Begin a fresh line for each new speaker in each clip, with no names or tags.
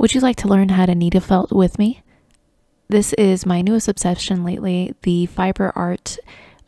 Would you like to learn how to needle felt with me? This is my newest obsession lately, the fiber art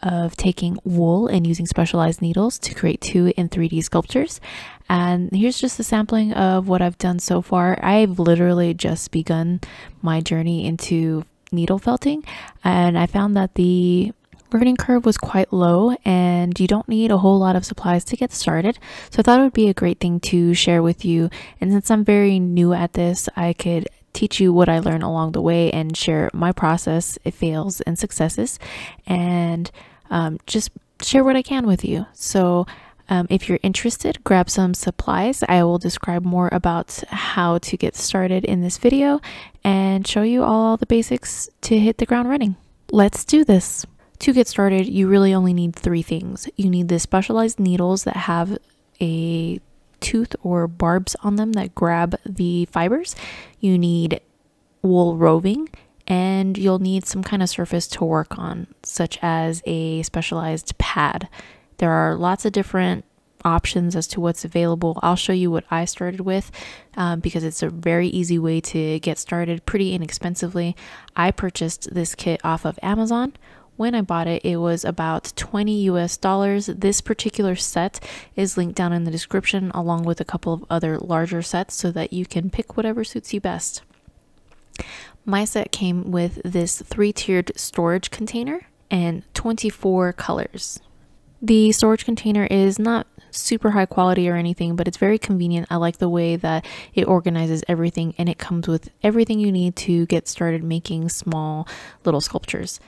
of taking wool and using specialized needles to create 2 and 3D sculptures. And here's just a sampling of what I've done so far. I've literally just begun my journey into needle felting, and I found that the learning curve was quite low and you don't need a whole lot of supplies to get started. So I thought it would be a great thing to share with you. And since I'm very new at this, I could teach you what I learned along the way and share my process, fails and successes, and just share what I can with you. So if you're interested, grab some supplies. I will describe more about how to get started in this video and show you all the basics to hit the ground running. Let's do this. To get started, you really only need 3 things. You need the specialized needles that have a tooth or barbs on them that grab the fibers. You need wool roving, and you'll need some kind of surface to work on, such as a specialized pad. There are lots of different options as to what's available. I'll show you what I started with because it's a very easy way to get started pretty inexpensively. I purchased this kit off of Amazon. When I bought it, it was about $20 US. This particular set is linked down in the description along with a couple of other larger sets so that you can pick whatever suits you best. My set came with this 3-tiered storage container and 24 colors. The storage container is not super high quality or anything, but it's very convenient. I like the way that it organizes everything, and it comes with everything you need to get started making small little sculptures.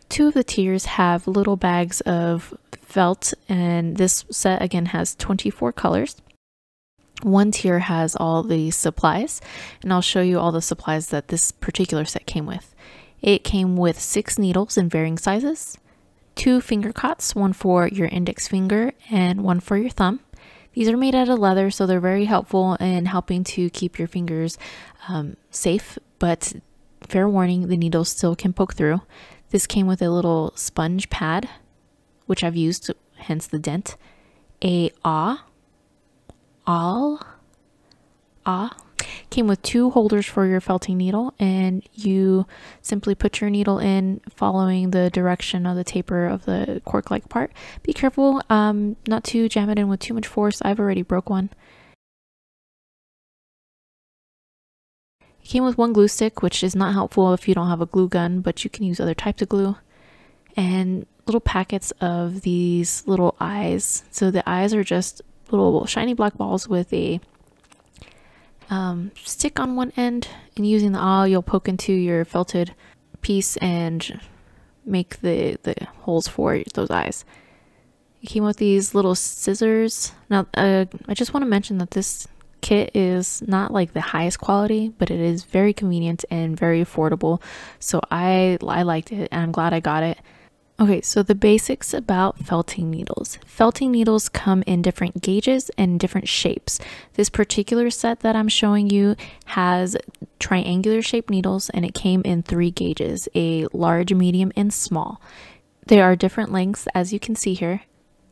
2 of the tiers have little bags of felt, and this set again has 24 colors. 1 tier has all the supplies, and I'll show you all the supplies that this particular set came with. It came with 6 needles in varying sizes, 2 finger cots, 1 for your index finger and 1 for your thumb. These are made out of leather, so they're very helpful in helping to keep your fingers safe, but fair warning, the needles still can poke through. This came with a little sponge pad, which I've used, hence the dent. A came with 2 holders for your felting needle, and you simply put your needle in following the direction of the taper of the cork-like part. Be careful not to jam it in with too much force. I've already broke one. It came with 1 glue stick, which is not helpful if you don't have a glue gun, but you can use other types of glue, and little packets of these little eyes. So the eyes are just little shiny black balls with a stick on one end, and using the awl you'll poke into your felted piece and make the holes for those eyes. It came with these little scissors. Now I just want to mention that this kit is not like the highest quality, but it is very convenient and very affordable, so I liked it and I'm glad I got it. Okay, so the basics about felting needles. Felting needles come in different gauges and different shapes. This particular set that I'm showing you has triangular shaped needles, and it came in 3 gauges, a large, medium, and small. There are different lengths, as you can see here,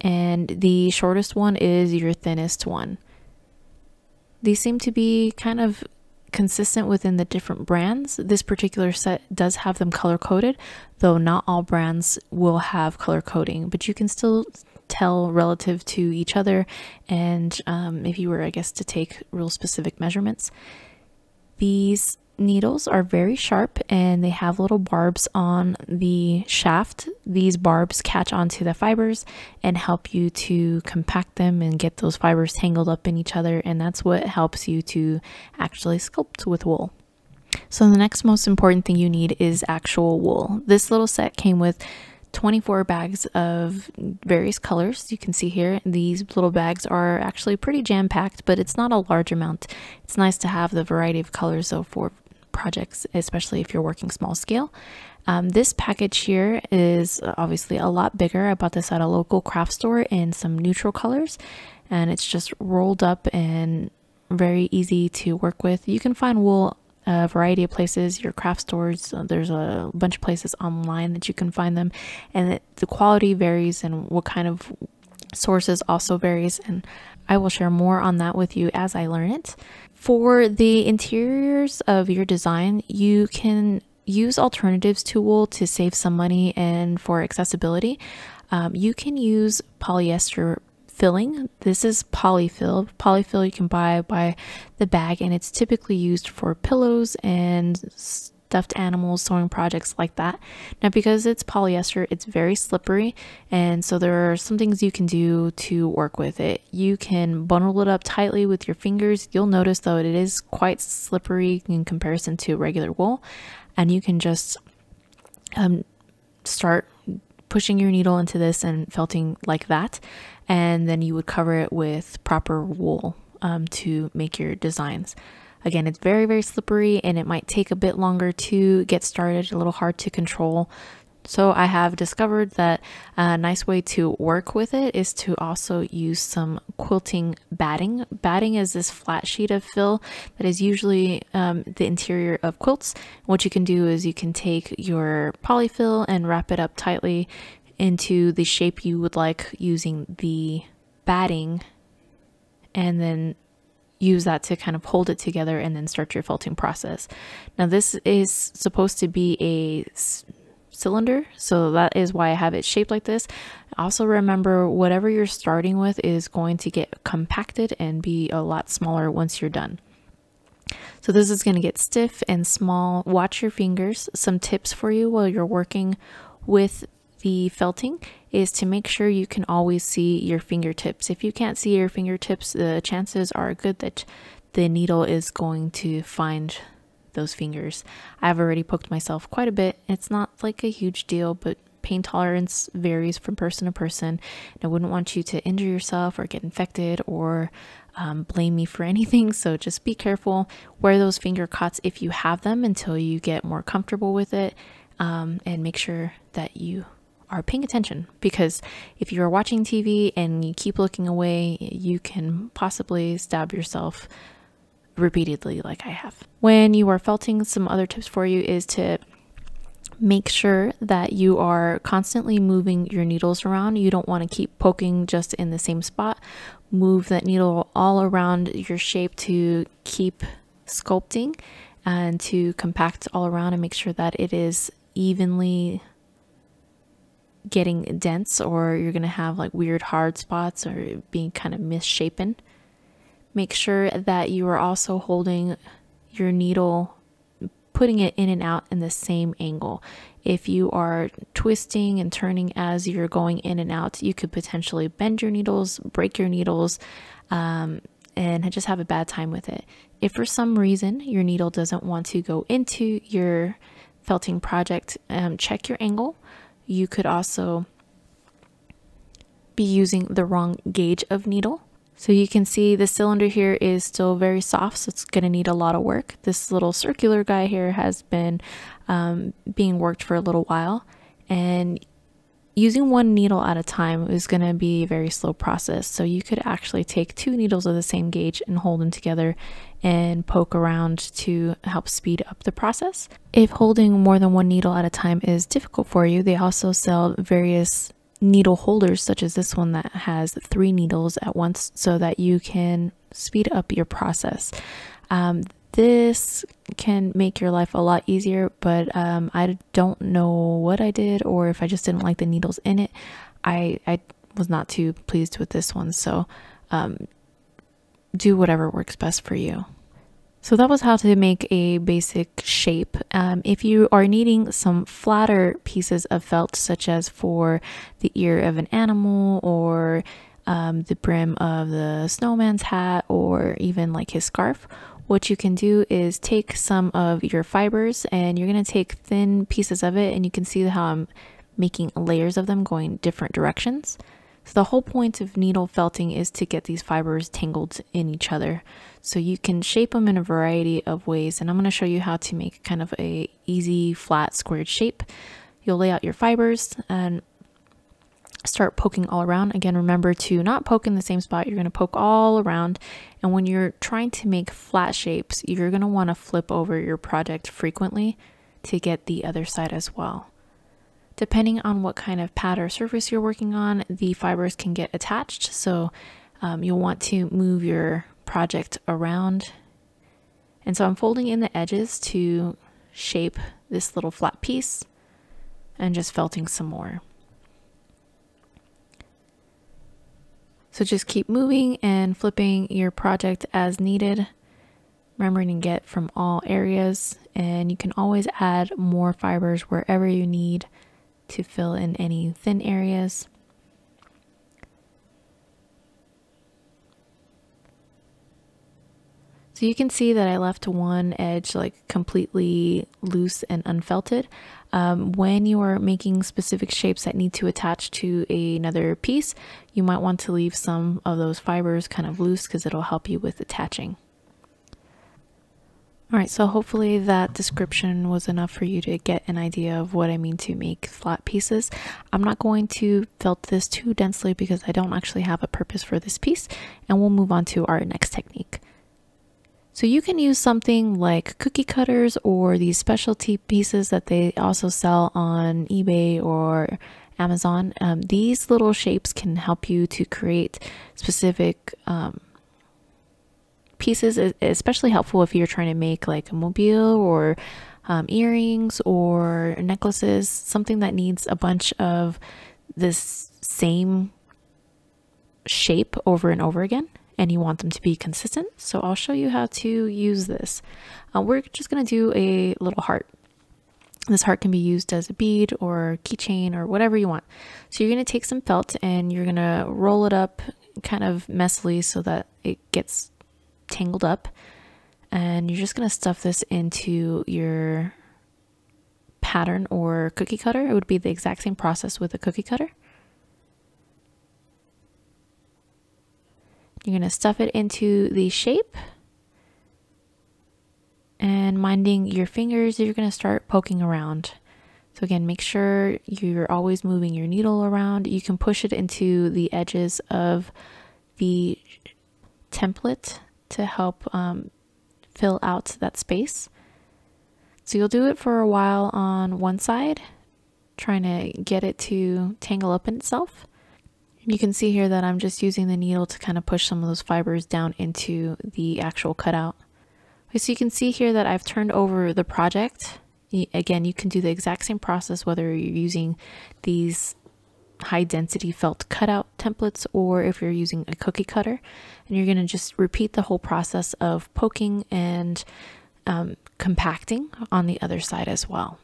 and the shortest one is your thinnest one. These seem to be kind of consistent within the different brands. This particular set does have them color coded, though not all brands will have color coding, but you can still tell relative to each other, and if you were, I guess, to take real specific measurements. These needles are very sharp and they have little barbs on the shaft. These barbs catch onto the fibers and help you to compact them and get those fibers tangled up in each other, and that's what helps you to actually sculpt with wool. So the next most important thing you need is actual wool. This little set came with 24 bags of various colors. You can see here these little bags are actually pretty jam-packed, but it's not a large amount. It's nice to have the variety of colors though for projects, especially if you're working small scale. This package here is obviously a lot bigger. I bought this at a local craft store in some neutral colors, and it's just rolled up and very easy to work with. You can find wool a variety of places, your craft stores, there's a bunch of places online that you can find them, and the quality varies and what kind of sources also varies, and I will share more on that with you as I learn it. For the interiors of your design, you can use alternatives to wool to save some money, and for accessibility, you can use polyester filling. This is polyfill. Polyfill you can buy by the bag, and it's typically used for pillows and stuffed animals, sewing projects like that. Now, because it's polyester, it's very slippery, and so there are some things you can do to work with it. You can bundle it up tightly with your fingers. You'll notice though it is quite slippery in comparison to regular wool, and you can just start pushing your needle into this and felting like that, and then you would cover it with proper wool to make your designs. Again, it's very, very slippery, and it might take a bit longer to get started, a little hard to control. So I have discovered that a nice way to work with it is to also use some quilting batting. Batting is this flat sheet of fill that is usually the interior of quilts. What you can do is you can take your polyfill and wrap it up tightly into the shape you would like using the batting, and then use that to kind of hold it together and then start your felting process. Now, this is supposed to be a cylinder, so that is why I have it shaped like this. Also remember, whatever you're starting with is going to get compacted and be a lot smaller once you're done. So this is going to get stiff and small. Watch your fingers. Some tips for you while you're working with the felting is to make sure you can always see your fingertips. If you can't see your fingertips, the chances are good that the needle is going to find those fingers. I've already poked myself quite a bit. It's not like a huge deal, but pain tolerance varies from person to person. And I wouldn't want you to injure yourself or get infected or blame me for anything. So just be careful. Wear those finger cots if you have them until you get more comfortable with it, and make sure that you are paying attention, because if you are watching TV and you keep looking away, you can possibly stab yourself repeatedly like I have. When you are felting, some other tips for you is to make sure that you are constantly moving your needles around. You don't want to keep poking just in the same spot. Move that needle all around your shape to keep sculpting and to compact all around, and make sure that it is evenly getting dense, or you're going to have like weird hard spots or being kind of misshapen. Make sure that you are also holding your needle, putting it in and out in the same angle. If you are twisting and turning as you're going in and out, you could potentially bend your needles, break your needles, and just have a bad time with it. If for some reason your needle doesn't want to go into your felting project, check your angle. You could also be using the wrong gauge of needle. So you can see the cylinder here is still very soft, so it's going to need a lot of work. This little circular guy here has been being worked for a little while, and using one needle at a time is going to be a very slow process. So you could actually take two needles of the same gauge and hold them together and poke around to help speed up the process. If holding more than one needle at a time is difficult for you, they also sell various needle holders, such as this one that has 3 needles at once, so that you can speed up your process. This can make your life a lot easier, but I don't know what I did, or if I just didn't like the needles in it. I was not too pleased with this one, so do whatever works best for you. So that was how to make a basic shape. If you are needing some flatter pieces of felt, such as for the ear of an animal, or the brim of the snowman's hat, or even like his scarf, what you can do is take some of your fibers, and you're going to take thin pieces of it, and you can see how I'm making layers of them going different directions. So the whole point of needle felting is to get these fibers tangled in each other. So you can shape them in a variety of ways, and I'm going to show you how to make kind of a easy flat squared shape. You'll lay out your fibers and start poking all around. Again, remember to not poke in the same spot. You're going to poke all around, and when you're trying to make flat shapes, you're going to want to flip over your project frequently to get the other side as well. Depending on what kind of pad or surface you're working on, the fibers can get attached. So you'll want to move your project around. And so I'm folding in the edges to shape this little flat piece and just felting some more. So just keep moving and flipping your project as needed, remembering to get from all areas, and you can always add more fibers wherever you need to fill in any thin areas. So you can see that I left one edge like completely loose and unfelted. When you are making specific shapes that need to attach to another piece, you might want to leave some of those fibers kind of loose because it'll help you with attaching. Alright, so hopefully that description was enough for you to get an idea of what I mean to make flat pieces. I'm not going to felt this too densely because I don't actually have a purpose for this piece, and we'll move on to our next technique. So you can use something like cookie cutters or these specialty pieces that they also sell on eBay or Amazon. These little shapes can help you to create specific pieces, especially helpful if you're trying to make like a mobile or earrings or necklaces, something that needs a bunch of this same shape over and over again, and you want them to be consistent. So I'll show you how to use this. We're just going to do a little heart. This heart can be used as a bead or keychain or whatever you want. So you're going to take some felt and you're going to roll it up kind of messily so that it gets tangled up, and you're just going to stuff this into your pattern or cookie cutter. It would be the exact same process with a cookie cutter. You're going to stuff it into the shape, and minding your fingers, you're going to start poking around. So again, make sure you're always moving your needle around. You can push it into the edges of the template to help fill out that space. So you'll do it for a while on one side, trying to get it to tangle up in itself. You can see here that I'm just using the needle to kind of push some of those fibers down into the actual cutout. Okay, so you can see here that I've turned over the project. Again, you can do the exact same process whether you're using these high density felt cutout templates or if you're using a cookie cutter, and you're going to just repeat the whole process of poking and compacting on the other side as well.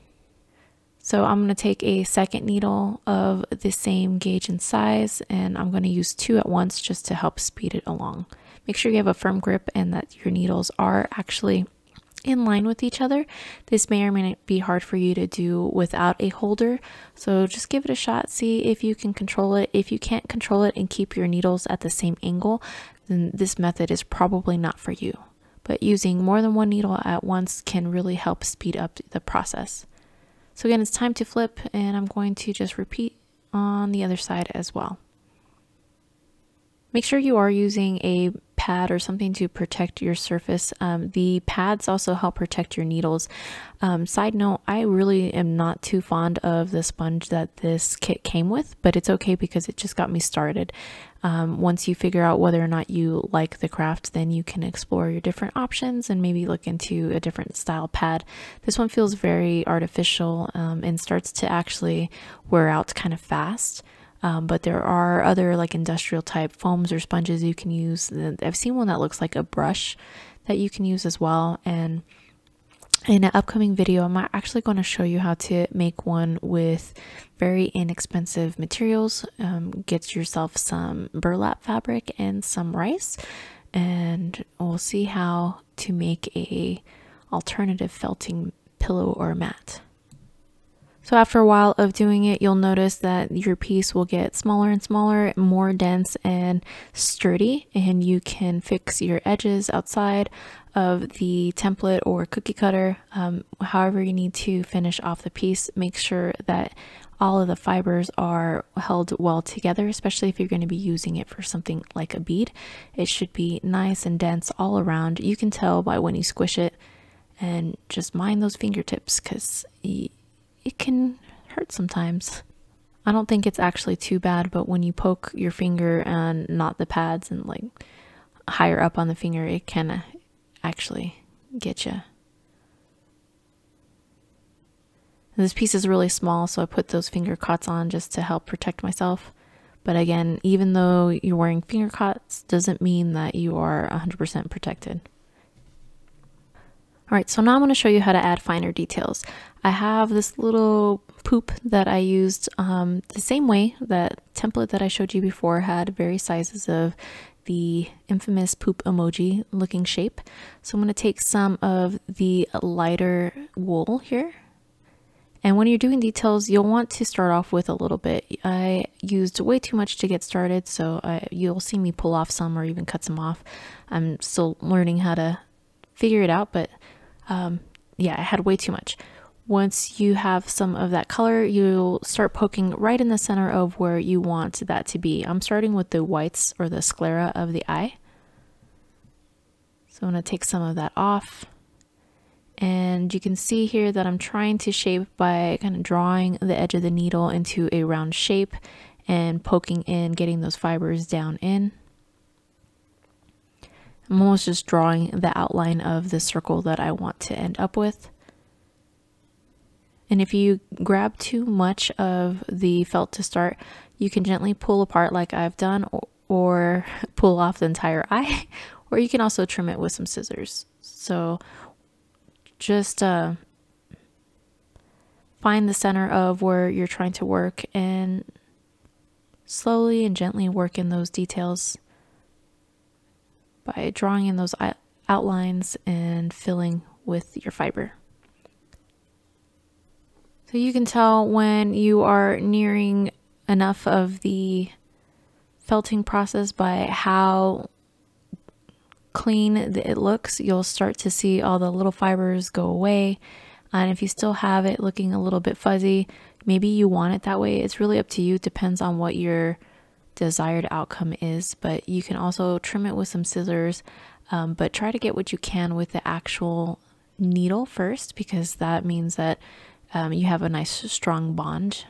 So I'm going to take a second needle of the same gauge and size, and I'm going to use two at once just to help speed it along. Make sure you have a firm grip and that your needles are actually in line with each other. This may or may not be hard for you to do without a holder, so just give it a shot, see if you can control it. If you can't control it and keep your needles at the same angle, then this method is probably not for you. But using more than one needle at once can really help speed up the process. So again, it's time to flip, and I'm going to just repeat on the other side as well. Make sure you are using a pad or something to protect your surface. The pads also help protect your needles. Side note, I really am not too fond of the sponge that this kit came with, but it's okay because it just got me started. Once you figure out whether or not you like the craft, then you can explore your different options and maybe look into a different style pad. This one feels very artificial and starts to actually wear out kind of fast. But there are other like industrial type foams or sponges you can use. I've seen one that looks like a brush that you can use as well. And in an upcoming video, I'm actually going to show you how to make one with very inexpensive materials. Get yourself some burlap fabric and some rice, and we'll see how to make a alternative felting pillow or mat. So after a while of doing it, you'll notice that your piece will get smaller and smaller, more dense and sturdy, and you can fix your edges outside of the template or cookie cutter. However you need to finish off the piece, make sure that all of the fibers are held well together, especially if you're going to be using it for something like a bead. It should be nice and dense all around. You can tell by when you squish it, and just mind those fingertips because it can hurts sometimes. I don't think it's actually too bad, but when you poke your finger and not the pads and like higher up on the finger, it can actually get you. This piece is really small, so I put those finger cots on just to help protect myself. But again, even though you're wearing finger cots, doesn't mean that you are 100% protected. Alright, so now I'm going to show you how to add finer details. I have this little poop that I used the same way. That template that I showed you before had various sizes of the infamous poop emoji looking shape. So I'm going to take some of the lighter wool here. And when you're doing details, you'll want to start off with a little bit. I used way too much to get started, so you'll see me pull off some or even cut some off. I'm still learning how to figure it out, but yeah, I had way too much. Once you have some of that color, you'll start poking right in the center of where you want that to be. I'm starting with the whites or the sclera of the eye. So I'm going to take some of that off. And you can see here that I'm trying to shape by kind of drawing the edge of the needle into a round shape and poking in, getting those fibers down in. I'm almost just drawing the outline of the circle that I want to end up with. And if you grab too much of the felt to start, you can gently pull apart like I've done, or pull off the entire eye, or you can also trim it with some scissors. So just find the center of where you're trying to work and slowly and gently work in those details by drawing in those outlines and filling with your fiber. So you can tell when you are nearing enough of the felting process by how clean it looks. You'll start to see all the little fibers go away, and if you still have it looking a little bit fuzzy, maybe you want it that way. It's really up to you. It depends on what your desired outcome is, but you can also trim it with some scissors, but try to get what you can with the actual needle first, because that means that you have a nice strong bond.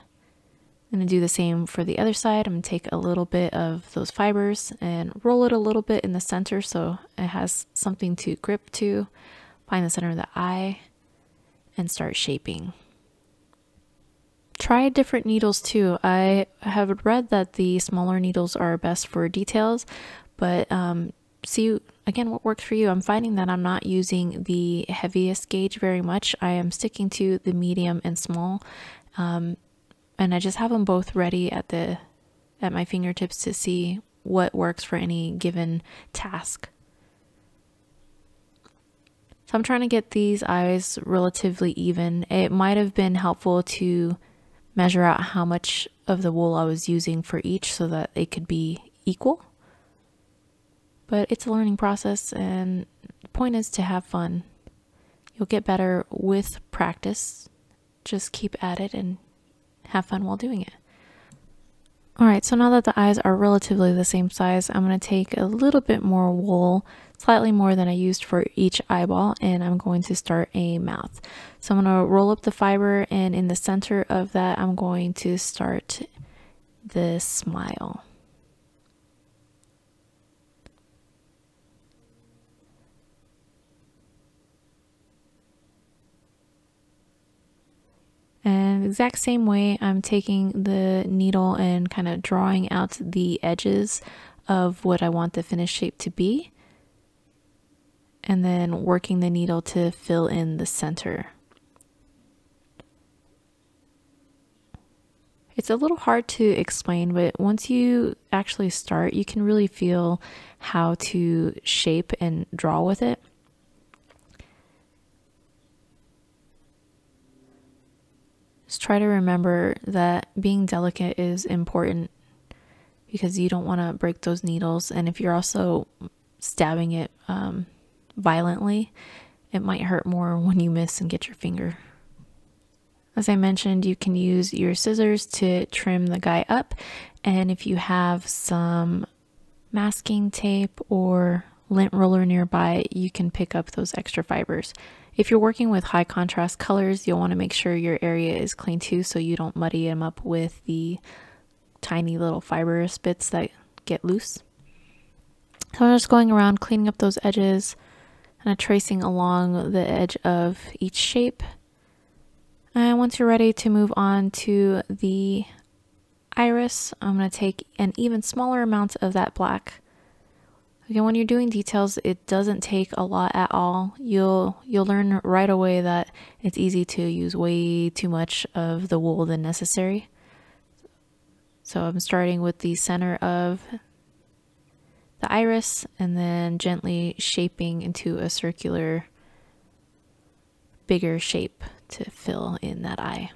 I'm going to do the same for the other side. I'm going to take a little bit of those fibers and roll it a little bit in the center so it has something to grip to. Find the center of the eye and start shaping. Try different needles too. I have read that the smaller needles are best for details, but see again what works for you. I'm finding that I'm not using the heaviest gauge very much. I am sticking to the medium and small. And I just have them both ready at my fingertips to see what works for any given task. So I'm trying to get these eyes relatively even. It might have been helpful to measure out how much of the wool I was using for each so that they could be equal. But it's a learning process, and the point is to have fun. You'll get better with practice. Just keep at it and have fun while doing it. Alright, so now that the eyes are relatively the same size, I'm going to take a little bit more wool, slightly more than I used for each eyeball, and I'm going to start a mouth. So I'm going to roll up the fiber, and in the center of that I'm going to start the smile. And the exact same way, I'm taking the needle and kind of drawing out the edges of what I want the finished shape to be, and then working the needle to fill in the center. It's a little hard to explain, but once you actually start, you can really feel how to shape and draw with it. Just try to remember that being delicate is important, because you don't want to break those needles, and if you're also stabbing it violently, it might hurt more when you miss and get your finger. As I mentioned, you can use your scissors to trim the guy up, and if you have some masking tape or lint roller nearby, you can pick up those extra fibers. If you're working with high contrast colors, you'll want to make sure your area is clean too, so you don't muddy them up with the tiny little fibrous bits that get loose. So I'm just going around cleaning up those edges and tracing along the edge of each shape. And once you're ready to move on to the iris, I'm going to take an even smaller amount of that black. Again, when you're doing details, it doesn't take a lot at all. You'll learn right away that it's easy to use way too much of the wool than necessary. So I'm starting with the center of the iris and then gently shaping into a circular, bigger shape to fill in that eye.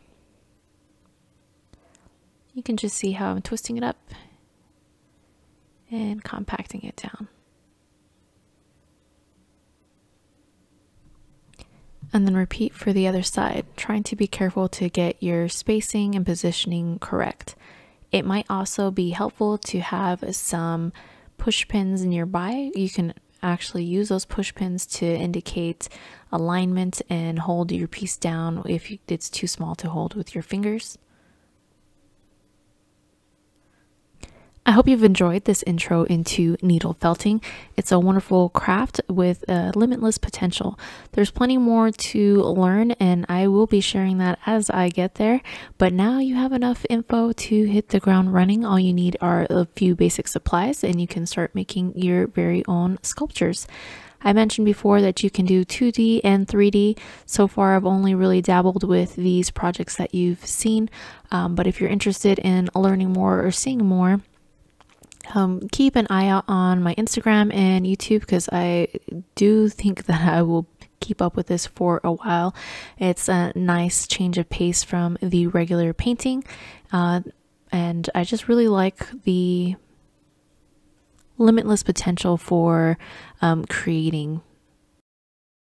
You can just see how I'm twisting it up and compacting it down. And then repeat for the other side, trying to be careful to get your spacing and positioning correct. It might also be helpful to have some push pins nearby. You can actually use those push pins to indicate alignment and hold your piece down if it's too small to hold with your fingers. I hope you've enjoyed this intro into needle felting. It's a wonderful craft with limitless potential. There's plenty more to learn, and I will be sharing that as I get there. But now you have enough info to hit the ground running. All you need are a few basic supplies, and you can start making your very own sculptures. I mentioned before that you can do 2D and 3D. So far, I've only really dabbled with these projects that you've seen. But if you're interested in learning more or seeing more, keep an eye out on my Instagram and YouTube, because I do think that I will keep up with this for a while. It's a nice change of pace from the regular painting, and I just really like the limitless potential for creating